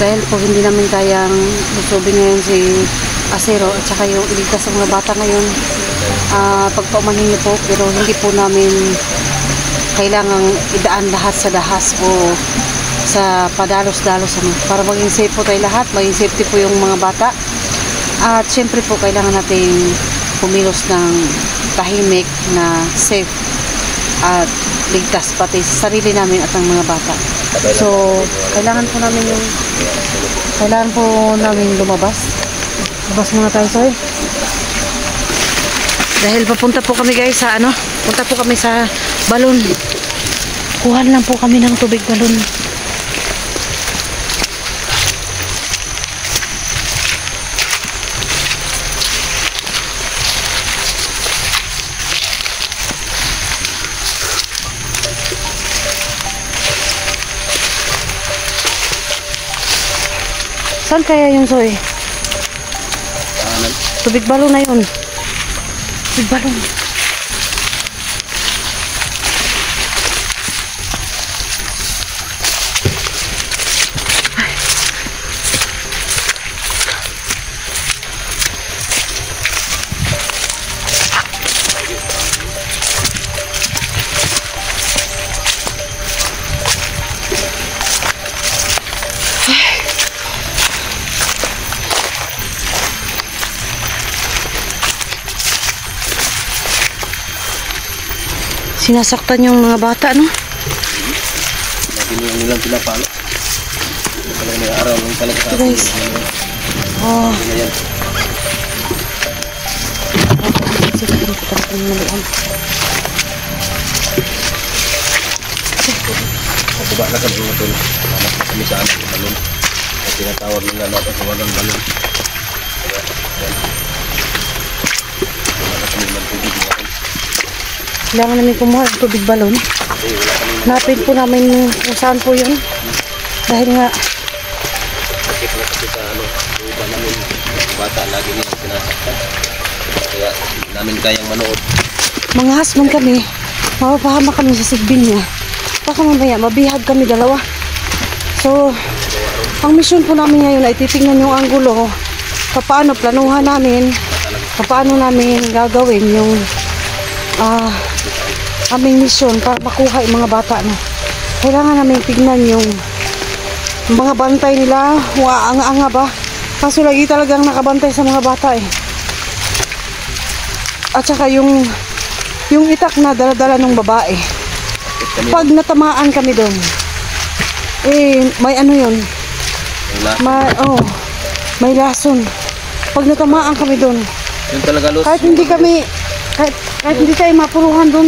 Dahil po hindi namin kayang lusubin ngayon si Asero at saka yung iligtas ng mga bata ngayon. Pagpaumanhin niyo po, pero hindi po namin kailangang idaan lahat sa dahas o sa padalos-dalos para maging safe po tayo lahat, maging safety po yung mga bata. At syempre po kailangan nating pumilos ng tahimik na safe at ligtas pati sa sarili namin at ang mga bata. So kailangan po namin lumabas muna tayo, sorry. Dahil papunta po kami guys sa punta po kami sa balon. Kuhan lang po kami ng tubig balon. Saan kaya yung soy? Tubig balon na yun. Tubig balon. Sinasaktan yung mga bata, no? Lagi nilang pinapalo. Talaga may araw ng talaga sa atin. Guys. Oh. Pababa na kami mga tol. Hanap na kami sa amin ng balon. At tinatawag nila natin sa wagang balon. Wala kami ng tubig natin. Kailangan namin kumuha ng tubig balon. Napin po namin kung saan po yun. Dahil nga sakit na kasi sa yung iba namin bata lagi nilang sinasaktan. Kaya namin kayang manood. Mga husband kami, mapapahama kami sa sigbin niya. Baka mamaya mabihag kami dalawa. So ang mission po namin ngayon ay titingnan yung anggulo, paano planuhan namin, paano namin gagawin yung aming mission para makuha yung mga bata na. Kailangan namin tignan yung mga bantay nila, anga-anga ba? Kaso lagi talagang nakabantay sa mga bata eh. At saka yung itak na dala-dala ng babae. Pag natamaan kami doon, may yun. May lason. Pag natamaan kami doon, yun talaga los. kahit hindi tayo mapuruhan doon.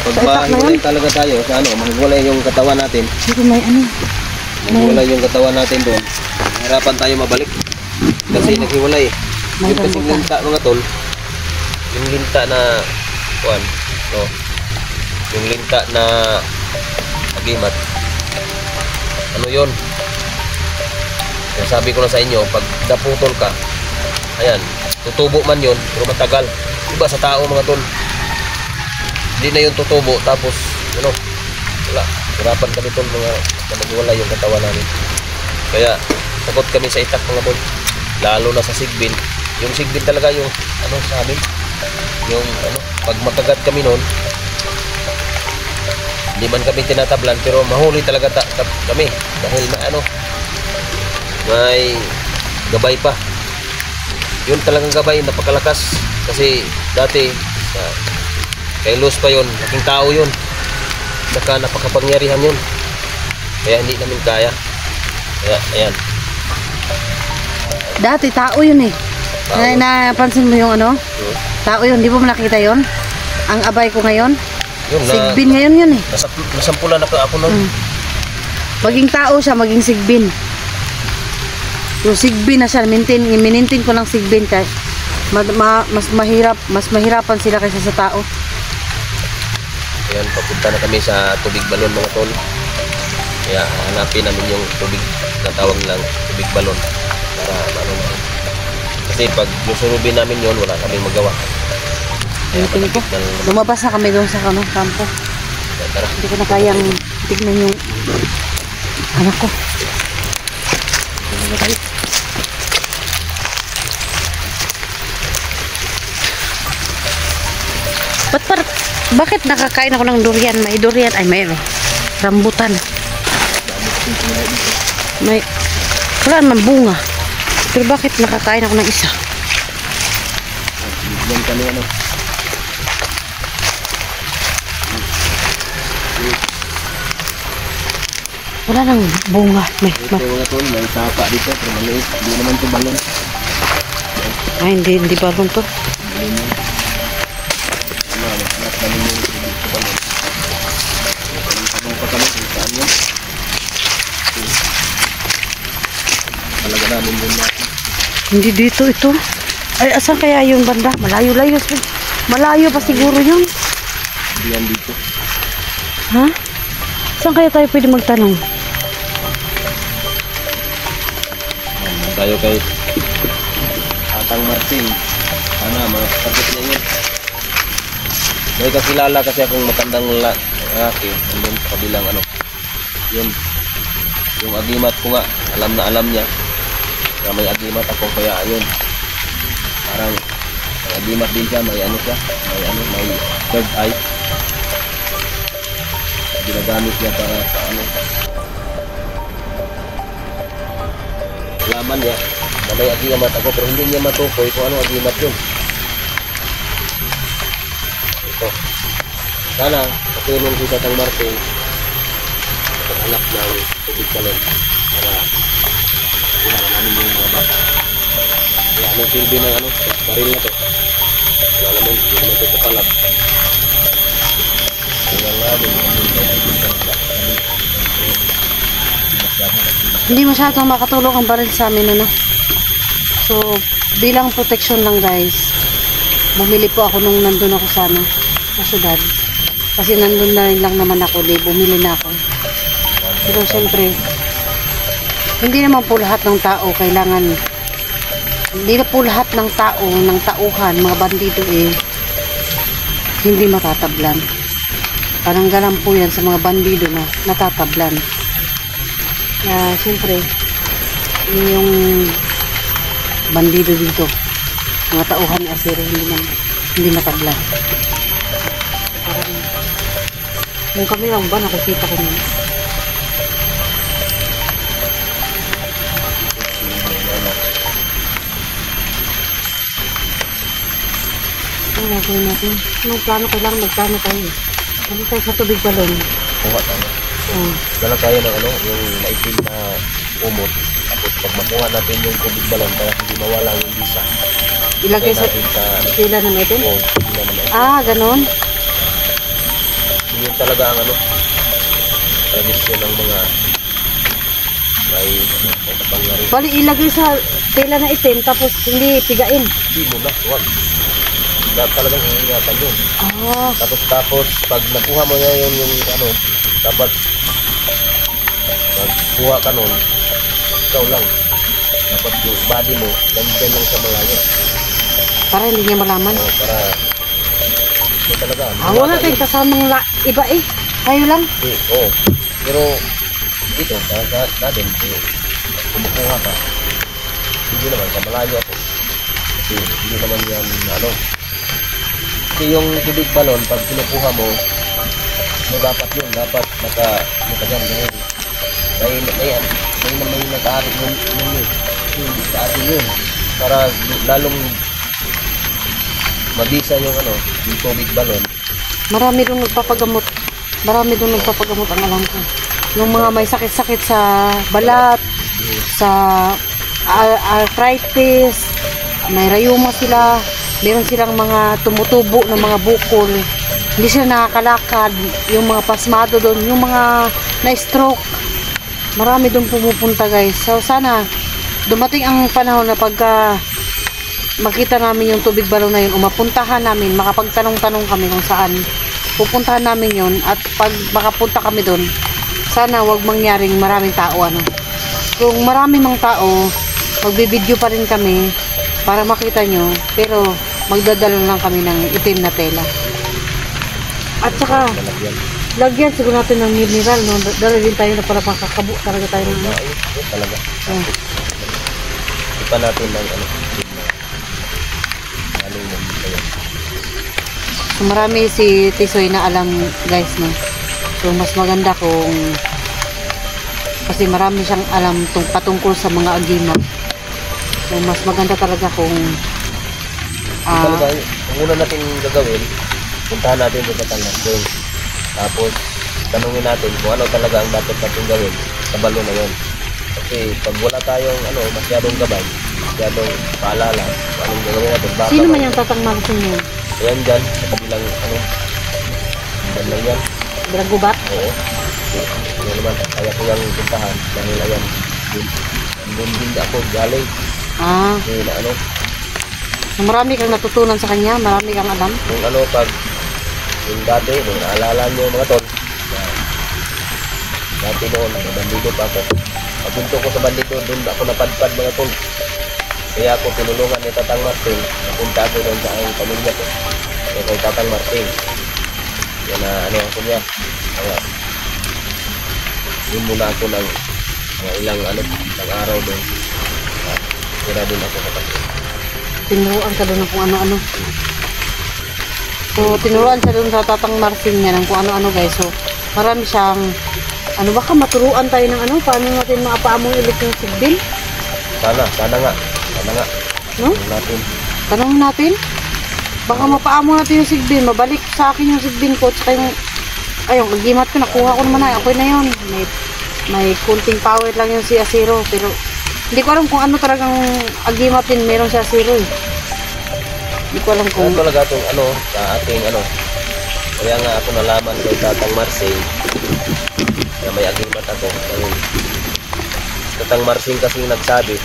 Pag mahiwalay talaga tayo sa mahiwalay yung katawan natin. Dito Mahiwalay yung katawan natin doon. Hirapan tayo mabalik. Kasi naghiwalay. Yung kasing linta mga tol. Yung linta na yung linta na agimat. Ano yun? Yung sabi ko na sa inyo, pag naputol ka, ayan, tutubo man yun, pero matagal. Iba sa tao mga tol. Hindi na yung tutubo, tapos wala. Hirapan kami tol mga nagwala yung katawan namin. Kaya takot kami sa itak mga tol. Lalo na sa sigbin. Yung sigbin talaga yung sa amin. Yung pag makagat kami noon, hindi man kami tinatablan, pero mahuli talaga kami dahil may gabay pa. Yun talagang gabay, napakalakas. Kasi dati kay Luz pa yun, laking tao yun, napakapangyarihan yun, kaya hindi namin kaya. Kaya ayan, dati tao yun eh. Napansin mo yung tao yun, di mo nakita yun? Ang abay ko ngayon sigbin ngayon yun eh. Nasampulan ako nun. Maging tao siya, maging sigbin. Yung sigbin na siya, minintin ko ng sigbin kaya mas mahirapan sila kaysa sa tao. Ayan, papunta na kami sa tubig balon mga tol. Kaya hanapin namin yung tubig na tawag lang tubig balon para kasi pag lusurubin namin yun, wala kaming magawa. Lumabas na kami doon sa kampo. Hindi ko na kayang tignan yung anak ko. Bakit nakakain ako ng durian? May durian. Ay, may rambutan. May, wala naman bunga. Pero bakit nakakain ako ng isa? Wala nang bunga. May tapa dito, pero maliit. Hindi naman ito balon. Ay, hindi balon to. Hindi dito ito. Ay, asan kaya yung banda? Malayo-layo. Malayo pa siguro yun. Hindi yan dito. Ha? Saan kaya tayo pwede magtanong? Tayo kay Atang Martin. Sana, mga kapatid niya yun. May kakilala kasi akong matandang lalaki. Andun sa kabilang ano. Yun. Yung agimat ko nga. Alam niya. Na may agimat ako kaya yun. Parang may agimat din siya. May ano siya. May third eye. Ginagamit niya para sa ano. Laman niya. Na may agimat ako pero hindi niya matukoy kung ano agimat yun. Ito. Sana patulong si Tatang Martin pag-anak ng tubig balon para kailangan namin yung mga bata. Kaya anong silbi ng ano, baril na to. Wala naman, hindi naman ito kapalag. Kailangan namin Hindi masyadong makatulong ang baril sa amin, ano. So, bilang protection lang, guys, bumili po ako nung nandun ako sana sa syudad. Kasi nandun na rin lang naman ako, bumili na ako. Pero syempre, hindi naman po lahat ng tao kailangan, hindi na po lahat ng tao, ng tauhan, mga bandido hindi matatablan. Parang ganun po yan sa mga bandido na natatablan. Kaya syempre, yung bandido dito, mga tauhan ni Asero, hindi matablan. Parang, yung kami lang ba, nakikita ko nyo. Ano gagawin natin? Anong plano? Kailangan magplano tayo. Ano tayo sa tubig balon? kuha tayo. Dala tayo ng ano, yung maitim na umot. Tapos pag makuha natin yung tubig balon para hindi mawala yung bisa. Ilagay sa sila na may Oo, sila na may ganon. yun talaga ang ano, tradisyon ng mga may kapangyarihan. Bali, ilagay sa tela na itim tapos hindi pigain. Hindi mo na, wag. Dapat talagang ingatan yun. Tapos pag nakuha mo na yun yung ano, dapat magkuha ka nun, ikaw lang. Dapat yung body mo, nandyan lang sa malayo. Para hindi niya malaman. Para ito talaga. Wala tayong kasamang iba Tayo lang. Oo. Pero dito, sa natin, kumukuha ka. Hindi naman, sa malayo ako. Kasi hindi naman yan, ano. Kasi yung tubig balon, pag kinukuha mo, dapat yun, dapat nakaganyan. May naman yung nag-aari yun, sa atin yun. Para lalong mabisa yung ano, yung tubig balon. Marami doon nagpapagamot. Ang alam ko. Yung mga may sakit-sakit sa balat, sa arthritis, may rayuma sila, meron silang mga tumutubo ng mga bukol, hindi sila nakakalakad, yung mga pasmado doon, yung mga na-stroke, marami doon pumupunta, guys. So sana dumating ang panahon na pagka makita namin yung tubig balon na yun, mapuntahan namin, makapagtanong-tanong kami kung saan pupuntahan namin yun, at pag makapunta kami doon, sana wag mangyaring maraming tao, ano. Kung marami mang tao, magbibideo pa rin kami para makita nyo, pero magdadala lang kami ng itim na tela. At saka lagyan siguro natin ng mineral, no? Dala din tayo na para makakabo talaga tayo ng ano. Talaga. ipa natin ng ano. Aling mo kayo. So, marami si Tisoy na alam guys, no? So mas maganda kung kasi marami siyang alam patungkol sa mga agimat. So mas maganda talaga kung talaga, ang una natin gagawin, puntahan natin sa Batangas doon. Tapos, tanungin natin kung ano talaga ang dapat natin gawin sa balon na yun. Kasi pag wala tayong masyadong gabay, masyadong paalala, anong gagawin natin? Baka sino man yung tatangmarsin yun? Ayan dyan, sa kabilang dyan lang yan. Dragubat? Oo. Ano naman, kaya ko yung puntahan dahil ayan, doon din ako galing. Na So, marami kang natutunan sa kanya, marami kang alam. Kung pag yung dati, nung naalala nyo mga tol, dati noon, bandido pa ako. Pagpunto ko sa bandido, doon ako napadpad mga tol. Kaya ako tinulungan ni Tatang Martin, napunta ako doon sa ang pamilya ko. Kaya kay Tatang Martin. Yan na ako niya. Kaya, yun muna ako ng ilang araw doon. Kaya din ako kapatid. Tinuruan ka doon ng kung ano-ano. So, tinuruan siya doon sa Tatang Martin niya ng kung ano-ano guys. So, marami siyang, baka maturuan tayo ng paano natin maapaamong ilit yung sigbil? Sana nga. No? Tanong natin? Baka mapaamo natin yung sigbil. Mabalik sa akin yung sigbil ko. Tsaka yung agimat ko, nakuha ko naman na. Okay na yun. May kunting power lang yung si Asiro. Pero, hindi ko alam kung ano talagang agimat din meron si Asiro eh. Hindi ko alam kung... talaga itong sa ating kaya nga ako nalaman kay Tatang Marcing na may agimat ako. Tatang Marcing kasi nagsabi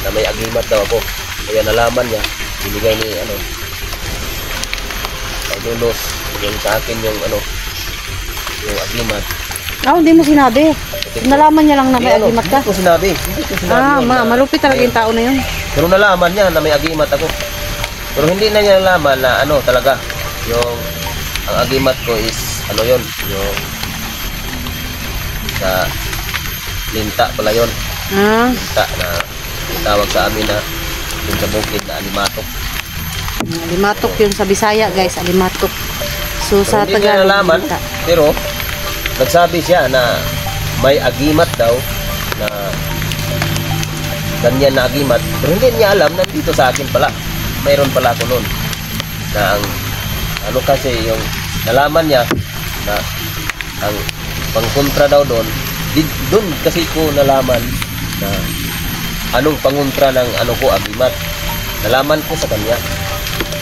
na may agimat daw ako. Kaya nalaman niya, binigay ni ay Lulos, yung sa akin yung yung agimat. Hindi mo sinabi. Nalaman niya lang na may agimat ka. Hindi ko sinabi. Malupit talaga yung tao na yun. Pero nalaman niya na may agimat ako. Pero hindi na niya nalaman na talaga yung ang agimat ko is yun, yung sa linta pala yun. Linta na tawag sa amin na yung sa bukid na alimatok. Alimatok yun sa Bisaya guys, alimatok. So sa hindi niya Tagalog, nalaman, linta. pero nagsabi siya na may agimat daw na ganyan na agimat, pero hindi niya alam na dito sa akin pala mayroon pala ako noon na ang kasi yung nalaman niya na ang pangkontra daw doon kasi ko nalaman na anong pangontra ng ko agimat, nalaman ko sa kanya.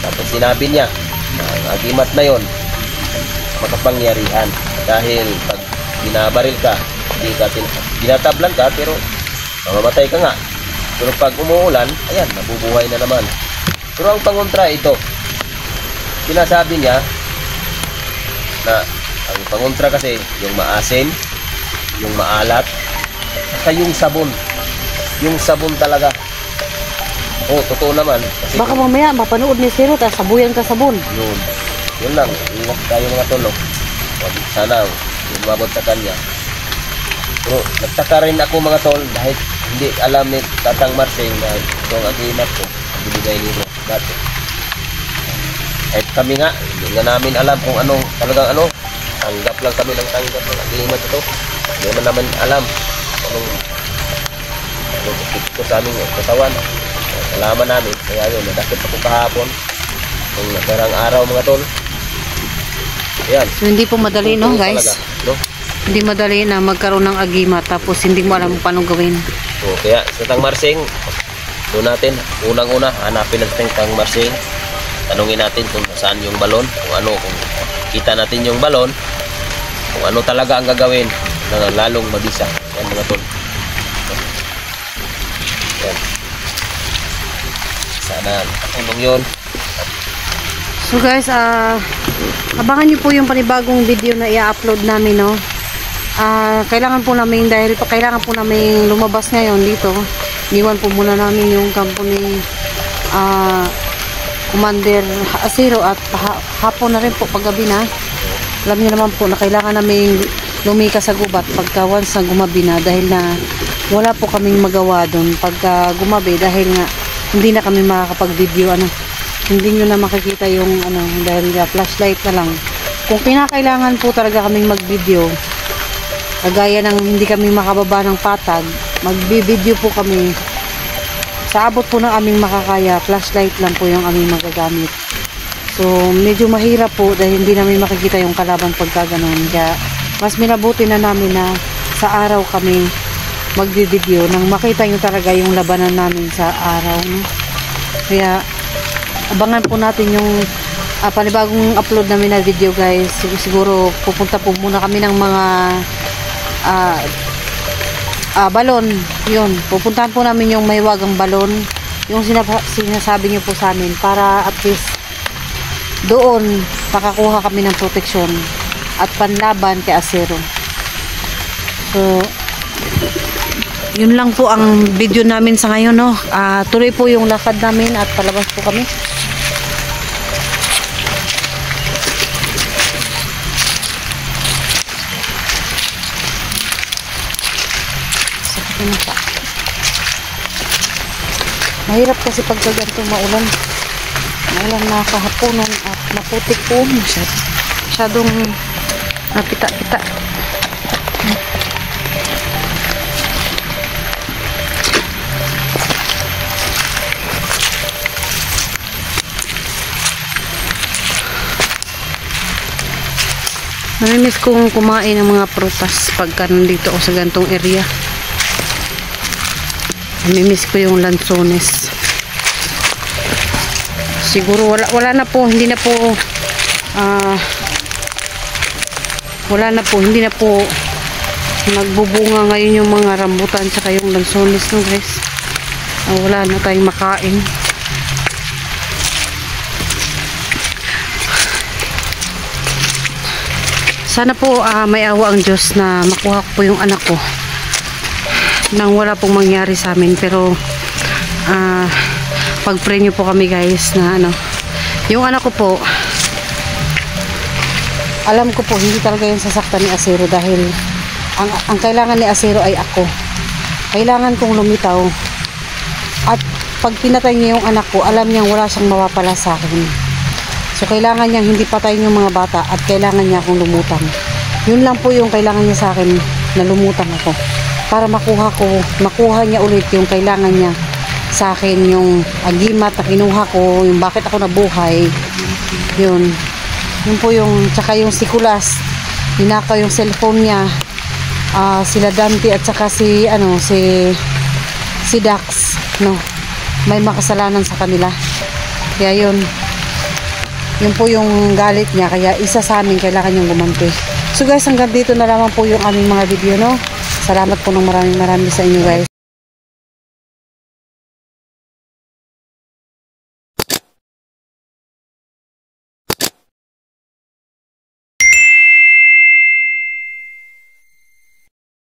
Tapos sinabi niya na ang agimat na yon makapangyarihan dahil pag binabaril ka, hindi ka binatablan ka, pero mamamatay ka nga. Pero pag umuulan, ayan, nabubuhay na naman. Pero ang pangontra ito, sinasabi niya na ang pangontra kasi yung maasim, yung maalat, at yung sabon. Yung sabon talaga. Totoo naman. Kasi baka mamaya mapanood ni Siro, tapos sabuyan ka sabon. Yun lang. Ingat tayo mga tolo. Sana umabot sa kanya. Pero nagtaka rin ako mga tol dahil hindi alam ni Tatang Marcing na itong agimat ko binigay nila dati. Kahit kami nga, hindi nga namin alam kung anong talagang tanggap lang kami ng tanggap ng agimat ito. Hindi naman alam anong ito sa aming katawan. Salaman namin, kaya yun, nadakit ako kahapon kung nakarang araw mga tol. Ayan. So hindi po madali no guys talaga, no? Hindi madali na magkaroon ng agimat tapos hindi mo alam paano gawin. Kaya sa Tatang Marcing, doon natin unang-una hanapin natin Tatang Marcing, tanungin natin kung saan yung balon, kung kita natin yung balon, kung ano talaga ang gagawin na lalong mabisa. Yan mga tol. Yan. Sana nakatulong yun. So guys, abangan nyo po yung panibagong video na i-upload namin, no? Kailangan po namin, dahil kailangan po namin lumabas ngayon dito. Iwan po muna namin yung kampo ni Commander Asiro at hapon na rin po, paggabi na. Alam niyo naman po na kailangan namin lumika sa gubat pagka once na gumabi na, dahil na wala po kaming magawa doon pagka gumabi dahil nga hindi na kami makakapag-video hindi nyo na makikita yung dahil flashlight na lang. Kung kinakailangan po talaga kaming mag-video, kagaya ng hindi kami makababa ng patag, mag-video po kami. Sa abot po ng aming makakaya, flashlight lang po yung aming magagamit. So, medyo mahirap po dahil hindi namin makikita yung kalaban pagka ganun. Kaya, mas minabuti na namin na sa araw kami mag-video nang makita nyo talaga yung labanan namin sa araw. No? Kaya, abangan po natin yung panibagong upload namin na video guys. Siguro pupunta po muna kami ng mga balon. Yun, pupuntahan po namin yung mahiwagang balon. Yung sinasabi nyo po sa amin para at least doon makakuha kami ng proteksyon at panlaban kay Asero. So, yun lang po ang video namin sa ngayon, no. Tuloy po yung lakad namin at palabas po kami. Sakit na pa. Mahirap kasi pagka ganito maulan. Maulan na kahaponan at maputik po. Masyadong napita-pita. Namimiss kong kumain ng mga prutas pagka nandito ako sa gantong area. Namimiss ko yung lansones. Siguro wala na po, hindi na po hindi na po nagbubunga ngayon yung mga rambutan tsaka yung lansones, no guys. Wala na tayong makain. Sana po may awa ang Diyos na makuha ko po yung anak ko nang wala pong mangyari sa amin. Pero pag-pray nyo po kami guys na yung anak ko po, alam ko po hindi talaga yung sasaktan ni Asero dahil ang kailangan ni Asero ay ako. Kailangan kong lumitaw at pag pinatay niya yung anak ko, alam niyang wala siyang mapapala sa akin. So, kailangan niyang hindi patayin yung mga bata at kailangan niya akong lumutang. Yun lang po yung kailangan niya sa akin na lumutang ako. Para makuha niya ulit yung kailangan niya sa akin, yung agimat na kinuha ko, yung bakit ako nabuhay. Yun. Yun po yung, tsaka yung si Kulas, hinakaw yung cellphone niya. Sila Dante at tsaka si Dax, no. May makasalanan sa kanila. Kaya yun. Yun po yung galit niya, kaya isa sa amin kailangan yung gumanti. So guys, hanggang dito na lamang po yung aming mga video, no. Salamat po ng maraming sa inyo guys.